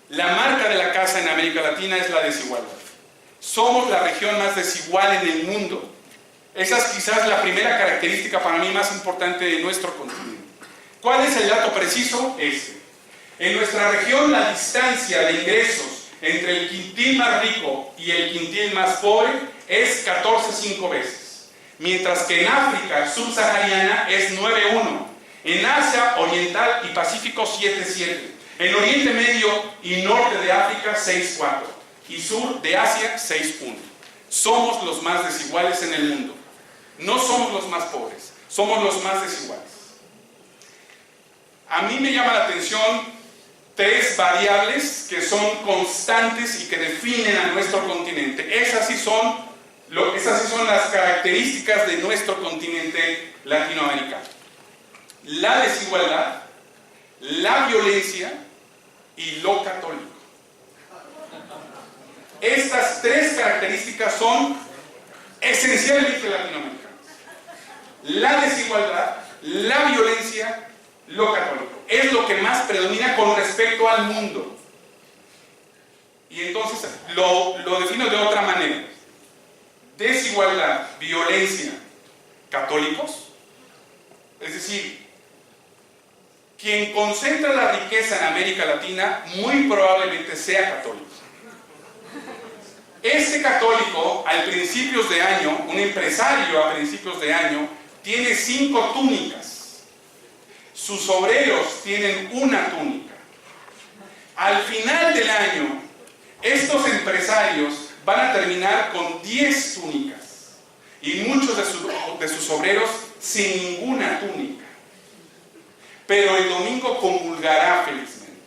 La marca de la casa en América Latina es la desigualdad. Somos la región más desigual en el mundo. Esa es quizás la primera característica para mí más importante de nuestro continente. ¿Cuál es el dato preciso? Este. En nuestra región la distancia de ingresos entre el quintil más rico y el quintil más pobre es 14,5 veces. Mientras que en África subsahariana es 9,1. En Asia Oriental y Pacífico 7,7. En Oriente Medio y Norte de África 6,4. Y Sur de Asia 6,1. Somos los más desiguales en el mundo. No somos los más pobres, somos los más desiguales. A mí me llama la atención 3 variables que son constantes y que definen a nuestro continente. Esas sí son las características de nuestro continente latinoamericano: la desigualdad, la violencia y lo católico. Estas 3 características son esencialmente latinoamericanas: la desigualdad, la violencia, lo católico. Es lo que más predomina con respecto al mundo. Y entonces lo defino de otra manera: desigualdad, violencia, católicos. Es decir, quien concentra la riqueza en América Latina muy probablemente sea católico. Este católico, al principios de año, un empresario a principios de año, tiene 5 túnicas. Sus obreros tienen una túnica. Al final del año, estos empresarios van a terminar con 10 túnicas. Y muchos de sus obreros sin ninguna túnica. Pero el domingo comulgará felizmente.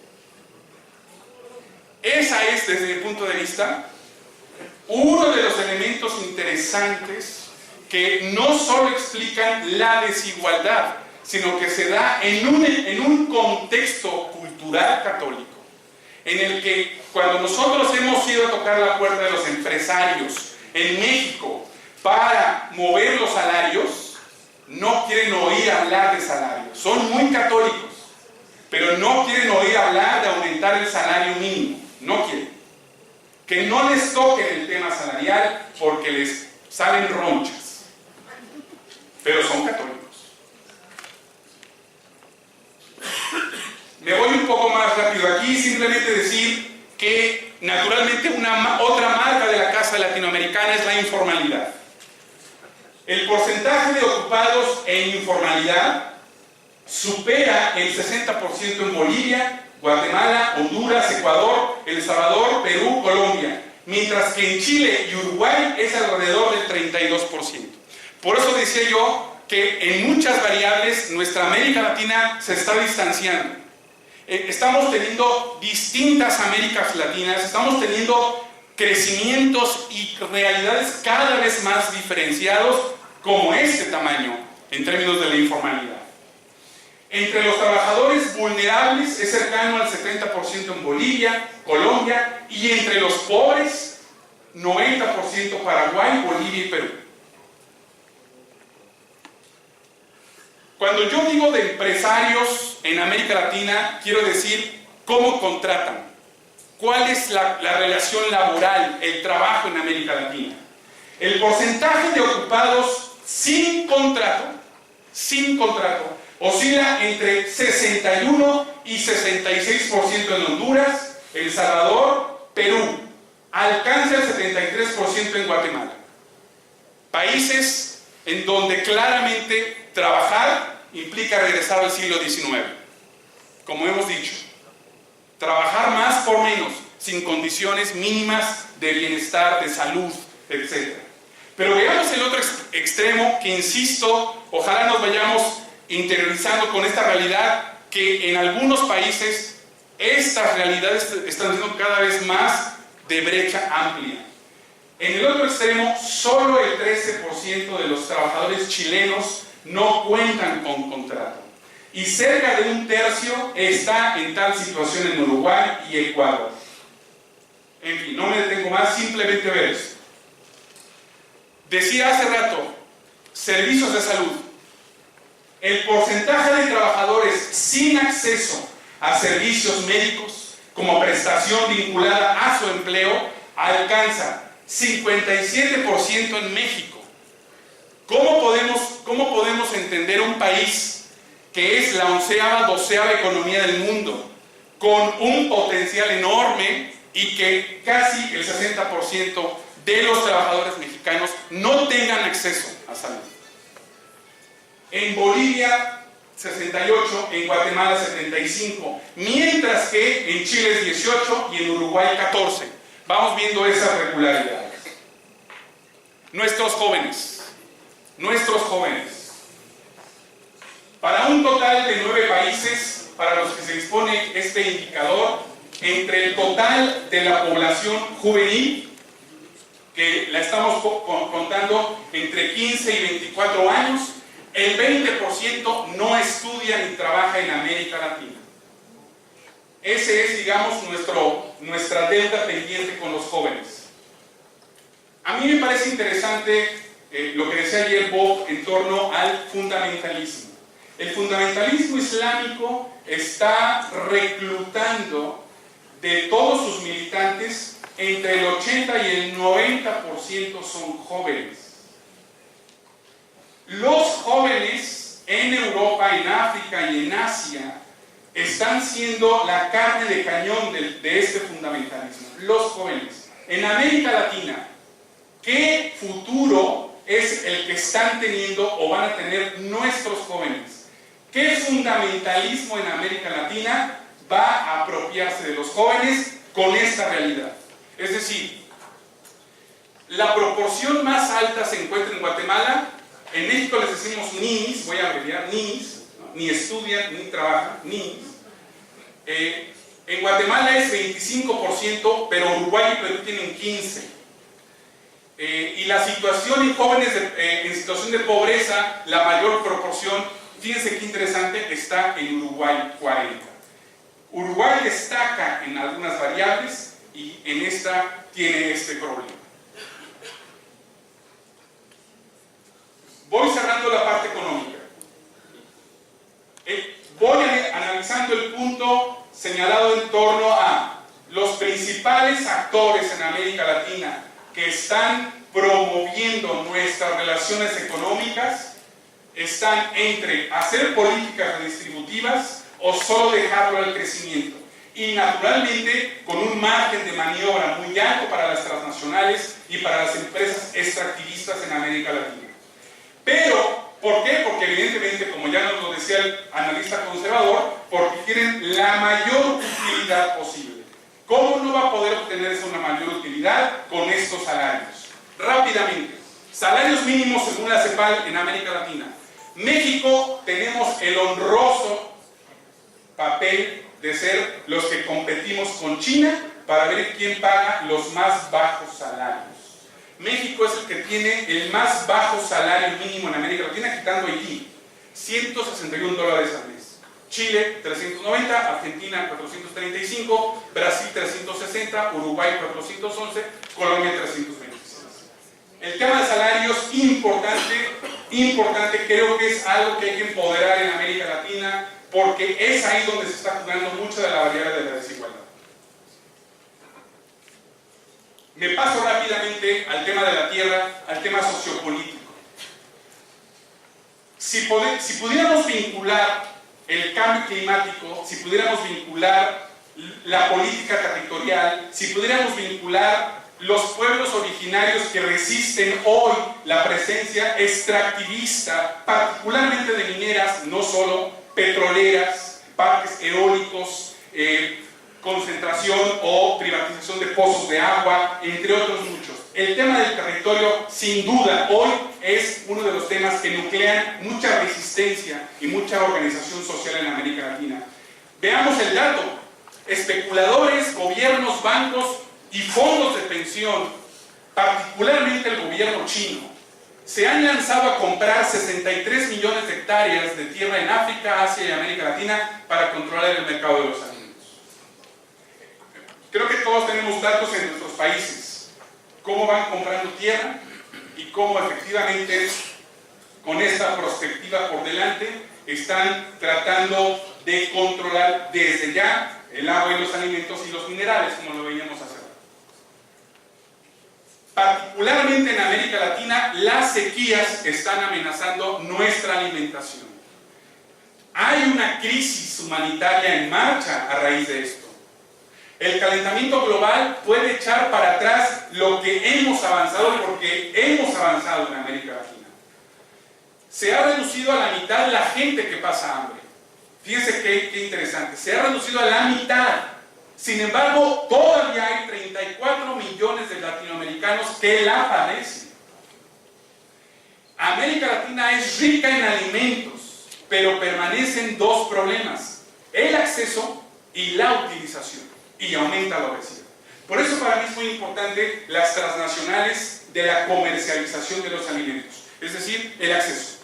Esa es, desde mi punto de vista, uno de los elementos interesantes que no solo explican la desigualdad, sino que se da en un contexto cultural católico, en el que cuando nosotros hemos ido a tocar la puerta de los empresarios en México para mover los salarios, no quieren oír hablar de salarios. Son muy católicos, pero no quieren oír hablar de aumentar el salario mínimo. No quieren. Que no les toque el tema salarial porque les salen ronchas. Pero son católicos. Me voy un poco más rápido aquí, simplemente decir que naturalmente otra marca de la casa latinoamericana es la informalidad. El porcentaje de ocupados en informalidad supera el 60% en Bolivia, Guatemala, Honduras, Ecuador, El Salvador, Perú, Colombia, mientras que en Chile y Uruguay es alrededor del 32%. Por eso decía yo que en muchas variables nuestra América Latina se está distanciando. Estamos teniendo distintas Américas Latinas, estamos teniendo crecimientos y realidades cada vez más diferenciados, como este tamaño en términos de la informalidad. Entre los trabajadores vulnerables es cercano al 70% en Bolivia, Colombia, y entre los pobres 90% Paraguay, Bolivia y Perú. Cuando yo digo de empresarios en América Latina, quiero decir cómo contratan, cuál es la relación laboral, el trabajo en América Latina. El porcentaje de ocupados sin contrato, oscila entre 61 y 66% en Honduras, El Salvador, Perú. Alcanza el 73% en Guatemala. Países en donde claramente trabajar implica regresar al siglo XIX. Como hemos dicho, trabajar más por menos, sin condiciones mínimas de bienestar, de salud, etc. Pero veamos el otro extremo que, insisto, ojalá nos vayamos interiorizando con esta realidad, que en algunos países estas realidades están siendo cada vez más de brecha amplia. En el otro extremo, solo el 13% de los trabajadores chilenos no cuentan con contrato. Y cerca de un tercio está en tal situación en Uruguay y Ecuador. En fin, no me detengo más, simplemente ver esto. Decía hace rato, servicios de salud. El porcentaje de trabajadores sin acceso a servicios médicos como prestación vinculada a su empleo alcanza 57% en México. ¿Cómo podemos entender un país que es la 11ª, 12ª economía del mundo, con un potencial enorme y que casi el 60% de los trabajadores mexicanos no tengan acceso a salud? En Bolivia 68, en Guatemala 75, mientras que en Chile es 18 y en Uruguay 14. Vamos viendo esas regularidades. Nuestros jóvenes, para un total de 9 países para los que se dispone este indicador, entre el total de la población juvenil, que la estamos contando entre 15 y 24 años, el 20% no estudia ni trabaja en América Latina. Ese es, digamos, nuestra deuda pendiente con los jóvenes. A mí me parece interesante lo que decía ayer Bob en torno al fundamentalismo. El fundamentalismo islámico está reclutando de todos sus militantes, entre el 80 y el 90% son jóvenes. Los jóvenes en Europa, en África y en Asia están siendo la carne de cañón de este fundamentalismo. Los jóvenes. En América Latina, ¿qué futuro es el que están teniendo o van a tener nuestros jóvenes? ¿Qué fundamentalismo en América Latina va a apropiarse de los jóvenes con esta realidad? Es decir, la proporción más alta se encuentra en Guatemala. En México les decimos ninis, voy a abreviar, ninis, ¿no? Ni estudian ni trabajan, ninis. En Guatemala es 25%, pero Uruguay y Perú tienen 15%. Y la situación en jóvenes en situación de pobreza, la mayor proporción, fíjense qué interesante, está en Uruguay, 40%. Uruguay destaca en algunas variables y en esta tiene este problema. Voy cerrando la parte económica. Voy analizando el punto señalado en torno a los principales actores en América Latina que están promoviendo nuestras relaciones económicas. Están entre hacer políticas redistributivas o solo dejarlo al crecimiento. Y naturalmente con un margen de maniobra muy alto para las transnacionales y para las empresas extractivistas en América Latina. Pero, ¿por qué? Porque evidentemente, como ya nos lo decía el analista conservador, porque quieren la mayor utilidad posible. ¿Cómo no va a poder obtenerse una mayor utilidad con estos salarios? Rápidamente, salarios mínimos según la CEPAL en América Latina. México tenemos el honroso papel de ser los que competimos con China para ver quién paga los más bajos salarios. México es el que tiene el más bajo salario mínimo en América Latina, quitando Haití, $161 al mes. Chile, 390, Argentina, 435, Brasil, 360, Uruguay, 411, Colombia, 326. El tema de salarios, importante, creo que es algo que hay que empoderar en América Latina, porque es ahí donde se está jugando mucho de la variable de la desigualdad. Me paso rápidamente al tema de la tierra, al tema sociopolítico. Si pudiéramos vincular el cambio climático, si pudiéramos vincular la política territorial, si pudiéramos vincular los pueblos originarios que resisten hoy la presencia extractivista, particularmente de mineras, no solo petroleras, parques eólicos, concentración o privatización de pozos de agua, entre otros muchos. El tema del territorio, sin duda, hoy es uno de los temas que nuclean mucha resistencia y mucha organización social en América Latina. Veamos el dato. Especuladores, gobiernos, bancos y fondos de pensión, particularmente el gobierno chino, se han lanzado a comprar 63 millones de hectáreas de tierra en África, Asia y América Latina para controlar el mercado de los alimentos. Creo que todos tenemos datos en nuestros países, cómo van comprando tierra y cómo efectivamente con esta perspectiva por delante están tratando de controlar desde ya el agua y los alimentos y los minerales, como lo veíamos hace rato. Particularmente en América Latina, las sequías están amenazando nuestra alimentación. Hay una crisis humanitaria en marcha a raíz de esto. El calentamiento global puede echar para atrás lo que hemos avanzado, porque hemos avanzado en América Latina. Se ha reducido a la mitad la gente que pasa hambre. Fíjense qué interesante. Se ha reducido a la mitad. Sin embargo, todavía hay 34 millones de latinoamericanos que la padecen. América Latina es rica en alimentos, pero permanecen dos problemas: el acceso y la utilización, y aumenta la obesidad. Por eso para mí es muy importante las transnacionales de la comercialización de los alimentos, es decir, el acceso.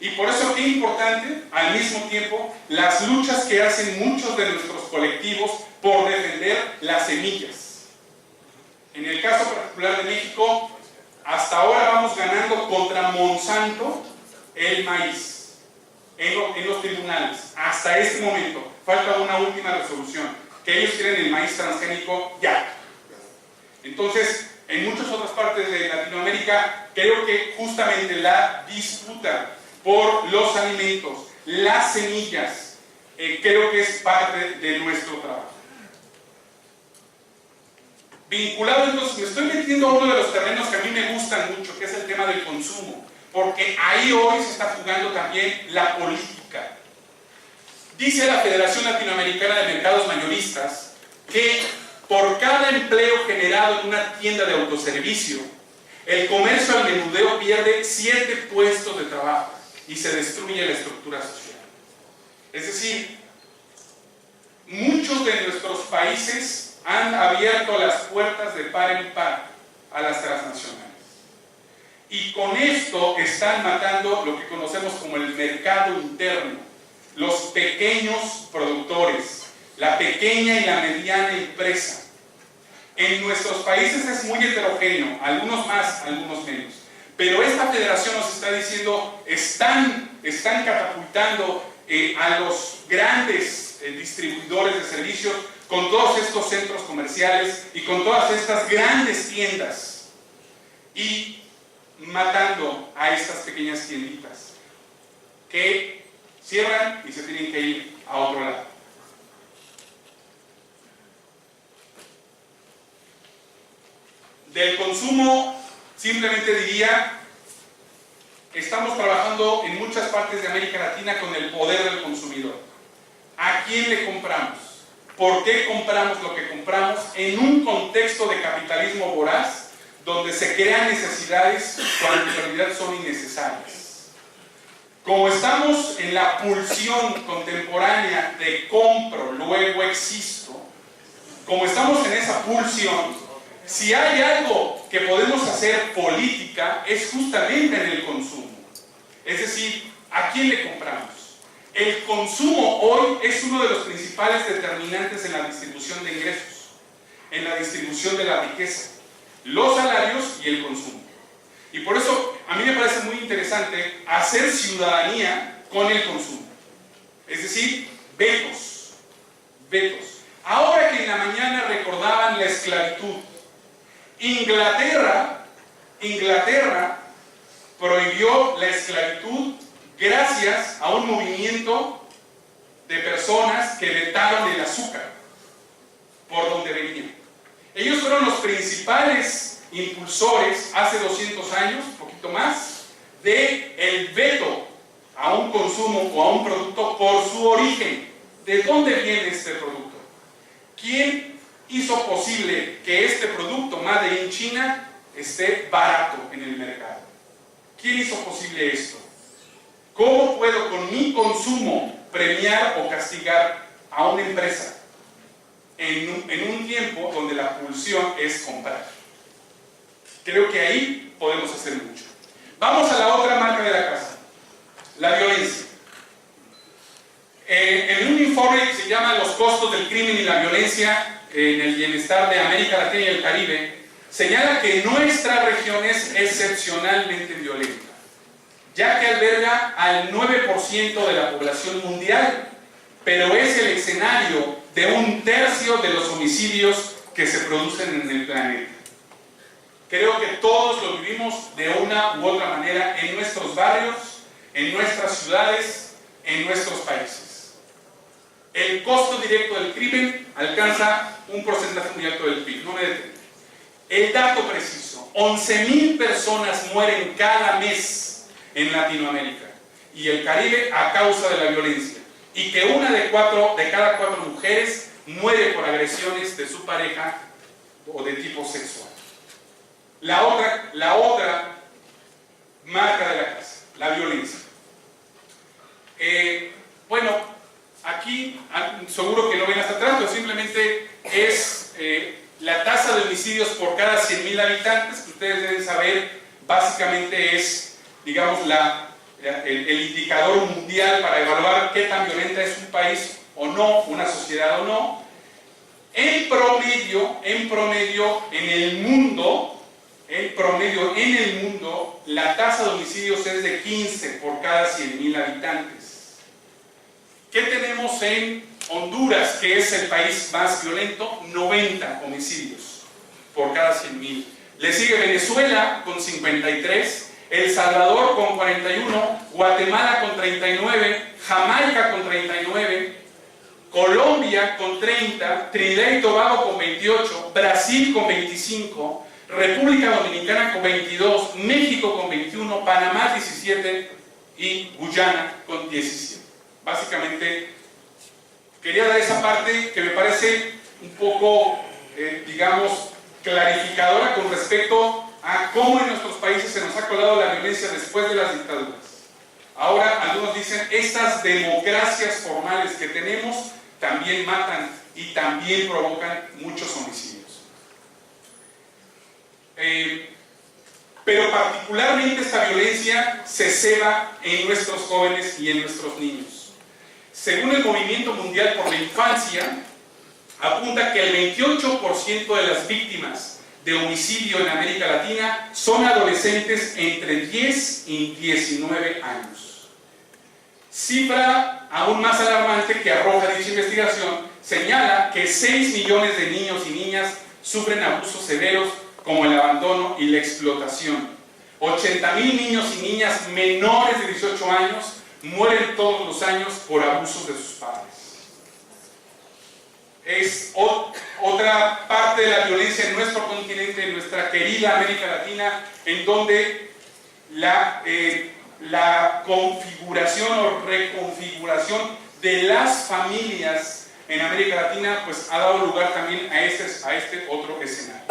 Y por eso es importante, al mismo tiempo, las luchas que hacen muchos de nuestros colectivos por defender las semillas. En el caso particular de México, hasta ahora vamos ganando contra Monsanto el maíz en los tribunales. Hasta este momento, falta una última resolución, que ellos quieren el maíz transgénico ya. Entonces, en muchas otras partes de Latinoamérica, creo que justamente la disputa por los alimentos, las semillas, creo que es parte de nuestro trabajo. Vinculado, entonces, me estoy metiendo a uno de los terrenos que a mí me gustan mucho, que es el tema del consumo, porque ahí hoy se está jugando también la política. Dice la Federación Latinoamericana de Mercados Mayoristas que por cada empleo generado en una tienda de autoservicio, el comercio al menudeo pierde 7 puestos de trabajo y se destruye la estructura social. Es decir, muchos de nuestros países han abierto las puertas de par en par a las transnacionales. Y con esto están matando lo que conocemos como el mercado interno, los pequeños productores, la pequeña y la mediana empresa. En nuestros países es muy heterogéneo, algunos más, algunos menos. Pero esta federación nos está diciendo, están catapultando a los grandes distribuidores de servicios con todos estos centros comerciales y con todas estas grandes tiendas, y matando a estas pequeñas tienditas que cierran y se tienen que ir a otro lado. Del consumo, simplemente diría, estamos trabajando en muchas partes de América Latina con el poder del consumidor. ¿A quién le compramos? ¿Por qué compramos lo que compramos en un contexto de capitalismo voraz donde se crean necesidades cuando en realidad son innecesarias? Como estamos en la pulsión contemporánea de compro, luego existo, como estamos en esa pulsión, si hay algo que podemos hacer política es justamente en el consumo. Es decir, ¿a quién le compramos? El consumo hoy es uno de los principales determinantes en la distribución de ingresos, en la distribución de la riqueza, los salarios y el consumo. Y por eso a mí me parece muy interesante hacer ciudadanía con el consumo. Es decir, vetos. Ahora que en la mañana recordaban la esclavitud, Inglaterra prohibió la esclavitud gracias a un movimiento de personas que vetaron el azúcar por donde venía. Ellos fueron los principales impulsores hace 200 años, un poquito más, de el veto a un consumo o a un producto por su origen. ¿De dónde viene este producto? ¿Quién hizo posible que este producto made in China esté barato en el mercado? ¿Quién hizo posible esto? ¿Cómo puedo con mi consumo premiar o castigar a una empresa en un tiempo donde la pulsión es comprar? Creo que ahí podemos hacer mucho. Vamos a la otra marca de la casa, la violencia. En un informe que se llama Los costos del crimen y la violencia en el bienestar de América Latina y el Caribe, señala que nuestra región es excepcionalmente violenta, ya que alberga al 9% de la población mundial pero es el escenario de 1/3 de los homicidios que se producen en el planeta. Creo que todos lo vivimos de una u otra manera en nuestros barrios, en nuestras ciudades, en nuestros países. El costo directo del crimen alcanza un porcentaje muy alto del PIB, no me detengo. El dato preciso: 11,000 personas mueren cada mes en Latinoamérica y el Caribe a causa de la violencia, y que una de cada cuatro mujeres muere por agresiones de su pareja o de tipo sexual. La otra marca de la casa, la violencia. Bueno, aquí seguro que no ven hasta atrás, pero simplemente es la tasa de homicidios por cada 100,000 habitantes, que ustedes deben saber, básicamente es, digamos, el indicador mundial para evaluar qué tan violenta es un país o no, una sociedad o no. En promedio, en el mundo, la tasa de homicidios es de 15 por cada 100,000 habitantes. ¿Qué tenemos en Honduras, que es el país más violento? 90 homicidios por cada 100,000. Le sigue Venezuela con 53, El Salvador con 41, Guatemala con 39, Jamaica con 39, Colombia con 30, Trinidad y Tobago con 28, Brasil con 25, República Dominicana con 22, México con 21, Panamá 17 y Guyana con 17. Básicamente, quería dar esa parte que me parece un poco, digamos, clarificadora con respecto a cómo en nuestros países se nos ha colado la violencia después de las dictaduras. Ahora, algunos dicen, estas democracias formales que tenemos también matan y también provocan muchos homicidios. Pero particularmente esta violencia se ceba en nuestros jóvenes y en nuestros niños. Según el Movimiento Mundial por la Infancia, apunta que el 28% de las víctimas de homicidio en América Latina son adolescentes entre 10 y 19 años. Cifra aún más alarmante que arroja dicha investigación señala que 6 millones de niños y niñas sufren abusos severos como el abandono y la explotación. 80,000 niños y niñas menores de 18 años mueren todos los años por abusos de sus padres. Es otra parte de la violencia en nuestro continente, en nuestra querida América Latina, en donde la configuración o reconfiguración de las familias en América Latina pues ha dado lugar también a este otro escenario.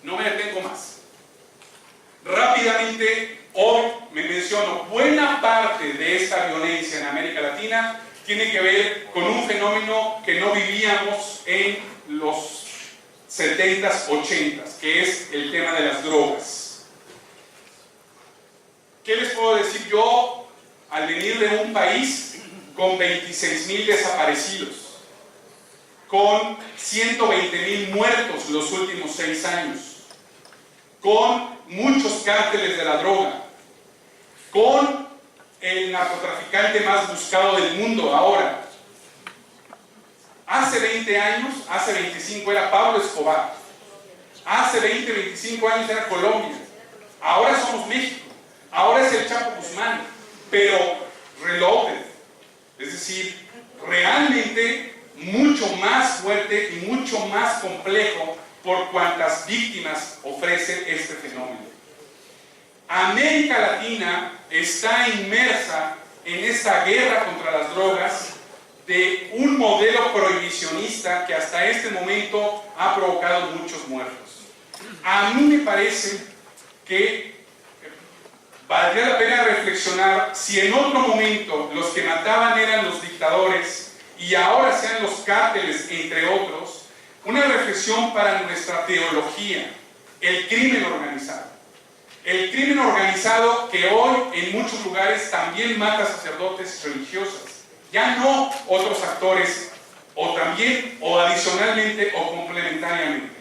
No me detengo más. Rápidamente, hoy me menciono, buena parte de esta violencia en América Latina tiene que ver con un fenómeno que no vivíamos en los 70s, 80s, que es el tema de las drogas. ¿Qué les puedo decir yo al venir de un país con 26,000 desaparecidos, con 120,000 muertos los últimos 6 años, con muchos cárteles de la droga, con el narcotraficante más buscado del mundo ahora? Hace 20 años, hace 25 era Pablo Escobar, hace 20, 25 años era Colombia, ahora somos México, ahora es el Chapo Guzmán, pero reloaded, es decir, realmente mucho más fuerte y mucho más complejo por cuantas víctimas ofrece este fenómeno. América Latina está inmersa en esta guerra contra las drogas de un modelo prohibicionista que hasta este momento ha provocado muchos muertos. A mí me parece que valdría la pena reflexionar si en otro momento los que mataban eran los dictadores y ahora sean los cárteles, entre otros, una reflexión para nuestra teología, el crimen organizado. El crimen organizado que hoy en muchos lugares también mata sacerdotes y religiosas, ya no otros actores, o también, o adicionalmente, o complementariamente.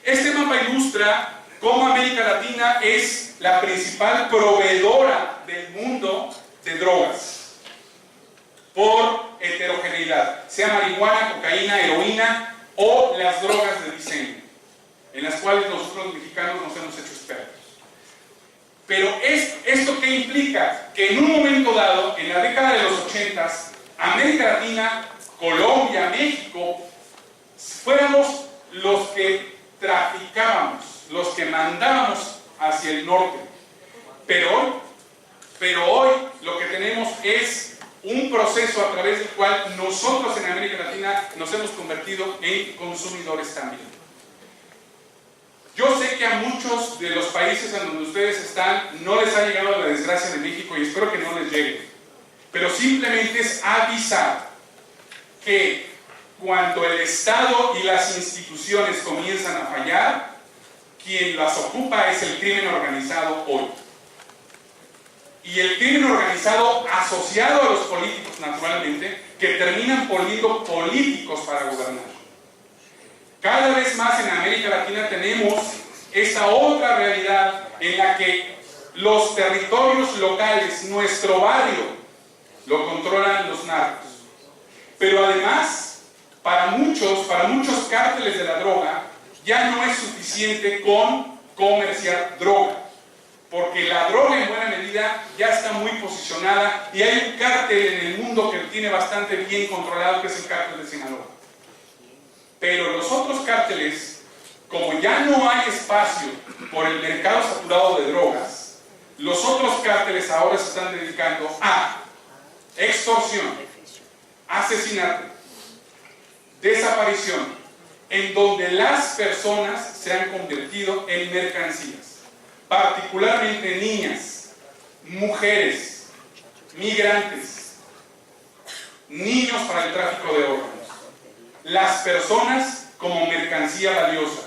Este mapa ilustra cómo América Latina es la principal proveedora del mundo de drogas, por heterogeneidad, sea marihuana, cocaína, heroína o las drogas de diseño, en las cuales nosotros los mexicanos nos hemos hecho expertos. Pero ¿esto qué implica? Que en un momento dado, en la década de los 80, América Latina, Colombia, México, fuéramos los que traficábamos, los que mandábamos hacia el norte. Pero hoy lo que tenemos es un proceso a través del cual nosotros en América Latina nos hemos convertido en consumidores también. Yo sé que a muchos de los países en donde ustedes están no les ha llegado la desgracia de México y espero que no les llegue. Pero simplemente es avisar que cuando el Estado y las instituciones comienzan a fallar, quien las ocupa es el crimen organizado hoy. Y el crimen organizado asociado a los políticos, naturalmente, que terminan poniendo políticos para gobernar. Cada vez más en América Latina tenemos esta otra realidad en la que los territorios locales, nuestro barrio, lo controlan los narcos. Pero además, para muchos cárteles de la droga, ya no es suficiente con comerciar droga, porque la droga en buena medida ya está muy posicionada y hay un cártel en el mundo que lo tiene bastante bien controlado, que es el cártel de Sinaloa. Pero los otros cárteles, como ya no hay espacio por el mercado saturado de drogas, los otros cárteles ahora se están dedicando a extorsión, asesinato, desaparición, en donde las personas se han convertido en mercancías, particularmente niñas, mujeres, migrantes, niños para el tráfico de órganos. Las personas como mercancía valiosa.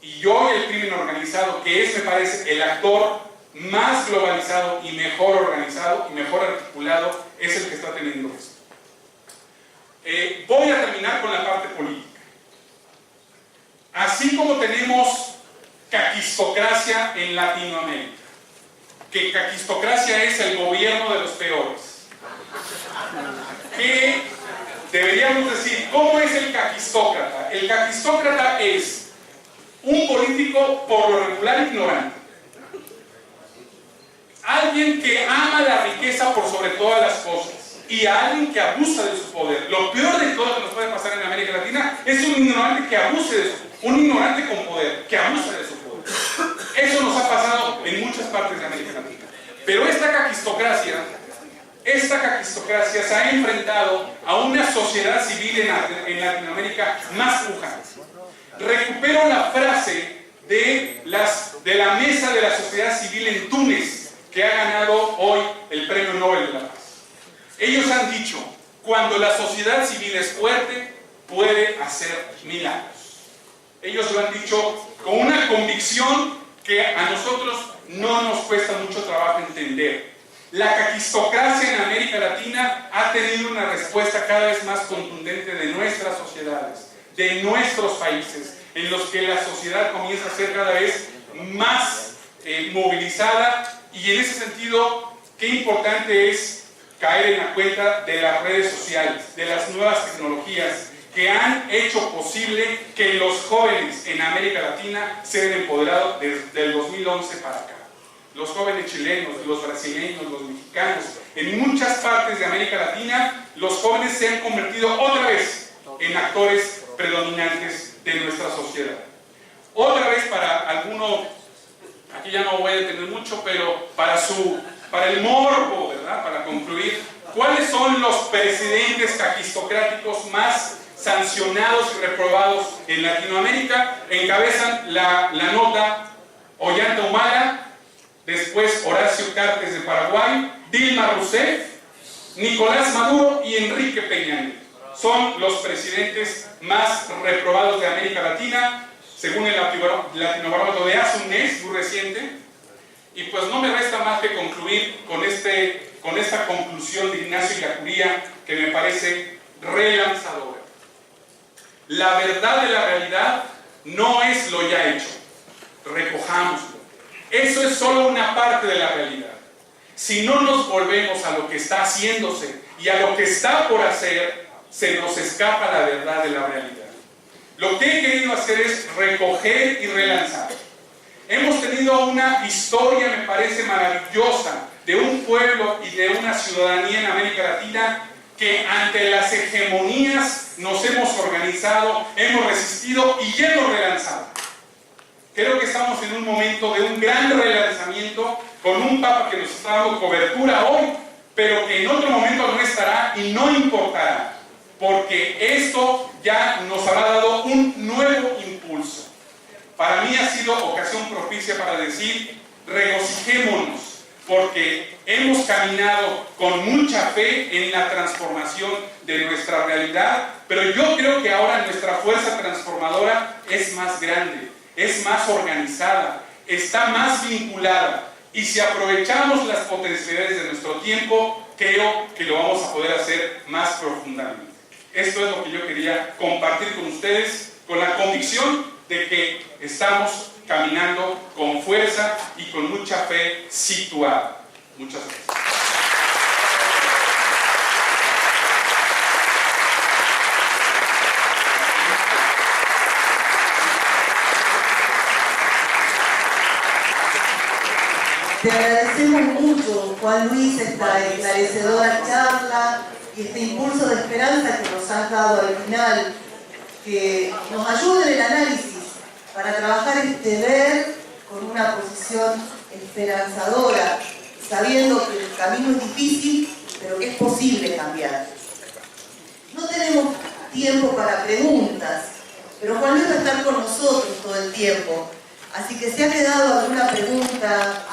Y hoy el crimen organizado, que es, me parece, el actor más globalizado y mejor organizado y mejor articulado, es el que está teniendo esto. Voy a terminar con la parte política. Así como tenemos caquistocracia en Latinoamérica, que caquistocracia es el gobierno de los peores, que deberíamos decir, ¿cómo es el caquistócrata? El caquistócrata es un político por lo regular ignorante, alguien que ama la riqueza por sobre todas las cosas y a alguien que abusa de su poder. Lo peor de todo que nos puede pasar en América Latina es un ignorante que abuse de un ignorante con poder, que abusa de su poder. Eso nos ha pasado en muchas partes de América Latina. Pero esta caquistocracia se ha enfrentado a una sociedad civil en Latinoamérica más pujante. Recupero la frase de la mesa de la sociedad civil en Túnez, que ha ganado hoy el Premio Nobel de la Paz. Ellos han dicho, cuando la sociedad civil es fuerte, puede hacer milagros. Ellos lo han dicho con una convicción que a nosotros no nos cuesta mucho trabajo entender. La caquistocracia en América Latina ha tenido una respuesta cada vez más contundente de nuestras sociedades, de nuestros países, en los que la sociedad comienza a ser cada vez más movilizada, y en ese sentido, qué importante es caer en la cuenta de las redes sociales, de las nuevas tecnologías que han hecho posible que los jóvenes en América Latina se hayan empoderado desde el 2011 para acá. Los jóvenes chilenos, los brasileños, los mexicanos, en muchas partes de América Latina, los jóvenes se han convertido otra vez en actores predominantes de nuestra sociedad. Otra vez, para alguno, aquí ya no voy a detener mucho, pero para el morbo, ¿verdad? Para concluir, ¿cuáles son los presidentes caquistocráticos más sancionados y reprobados en Latinoamérica? Encabezan la nota Ollanta Humala, después Horacio Cartes de Paraguay, Dilma Rousseff, Nicolás Maduro y Enrique Peña Nieto. Son los presidentes más reprobados de América Latina, según el Latinobarómetro de hace un mes, muy reciente. Y pues no me resta más que concluir con esta conclusión de Ignacio Ellacuría, que me parece relanzadora. La verdad de la realidad no es lo ya hecho, recojámoslo. Eso es solo una parte de la realidad. Si no nos volvemos a lo que está haciéndose y a lo que está por hacer, se nos escapa la verdad de la realidad. Lo que he querido hacer es recoger y relanzar. Hemos tenido una historia, me parece maravillosa, de un pueblo y de una ciudadanía en América Latina que ante las hegemonías nos hemos organizado, hemos resistido y hemos relanzado. Creo que estamos en un momento de un gran relanzamiento con un Papa que nos está dando cobertura hoy, pero que en otro momento no estará y no importará, porque esto ya nos habrá dado un nuevo impulso. Para mí ha sido ocasión propicia para decir, regocijémonos, porque hemos caminado con mucha fe en la transformación de nuestra realidad, pero yo creo que ahora nuestra fuerza transformadora es más grande, es más organizada, está más vinculada, y si aprovechamos las potencialidades de nuestro tiempo, creo que lo vamos a poder hacer más profundamente. Esto es lo que yo quería compartir con ustedes, con la convicción de que estamos caminando con fuerza y con mucha fe situada. Muchas gracias. Te agradecemos mucho, Juan Luis, esta esclarecedora charla y este impulso de esperanza que nos has dado al final, que nos ayude en el análisis para trabajar este ver con una posición esperanzadora, sabiendo que el camino es difícil, pero que es posible cambiar. No tenemos tiempo para preguntas, pero Juan Luis va a estar con nosotros todo el tiempo, así que si ha quedado alguna pregunta,